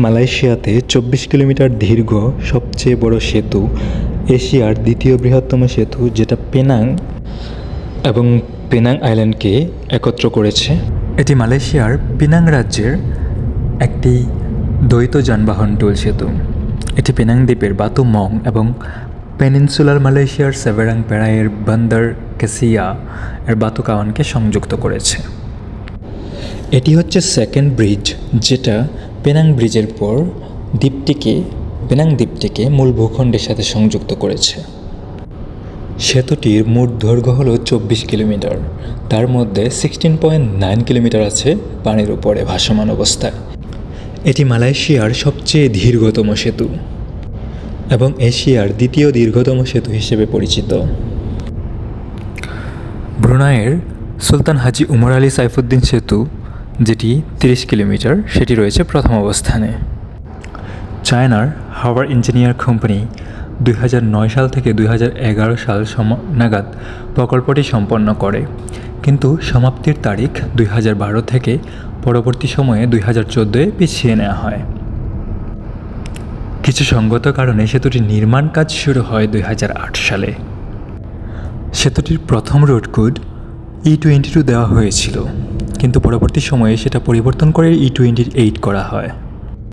মালয়েশিয়াতে ২৪ কিলোমিটার দীর্ঘ সবচেয়ে বড় সেতু, এশিয়ার দ্বিতীয় বৃহত্তম সেতু, যেটা পেনাং এবং পেনাং আইল্যান্ডকে একত্র করেছে। এটি মালয়েশিয়ার পেনাং রাজ্যের একটি দ্বৈত যানবাহন টোল সেতু। এটি পেনাং দ্বীপের বাতু মং এবং পেনিনসুলার মালয়েশিয়ার সেভেরাং পেরাইয়ের বান্দর কাসিয়া এর বাতু কাওয়ানকে সংযুক্ত করেছে। এটি হচ্ছে সেকেন্ড ব্রিজ, যেটা পেনাং ব্রিজের পর পেনাং দ্বীপটিকে মূল ভূখণ্ডের সাথে সংযুক্ত করেছে। সেতুটির মোট দৈর্ঘ্য হল ২৪ কিলোমিটার, তার মধ্যে 16.9 কিলোমিটার আছে পানির উপরে ভাসমান অবস্থায়। এটি মালয়েশিয়ার সবচেয়ে দীর্ঘতম সেতু এবং এশিয়ার দ্বিতীয় দীর্ঘতম সেতু হিসেবে পরিচিত। ব্রুনাইয়ের সুলতান হাজি উমর আলী সাইফুদ্দিন সেতু, যেটি 30 কিলোমিটার, সেটি রয়েছে প্রথম অবস্থানে। চায়নার হাওয়ার ইঞ্জিনিয়ার কোম্পানি 2009 সাল থেকে 2011 সাল নাগাদ প্রকল্পটি সম্পন্ন করে, কিন্তু সমাপ্তির তারিখ 2012 থেকে পরবর্তী সময়ে 2014-এ পিছিয়ে নেওয়া হয়। কিছু সঙ্গত কারণে সেতুটির নির্মাণ কাজ শুরু হয় 2008 সালে। সেতুটির প্রথম রোড কোড E22 দেওয়া হয়েছিল, কিন্তু পরবর্তী সময়ে সেটা পরিবর্তন করে E28 করা হয়।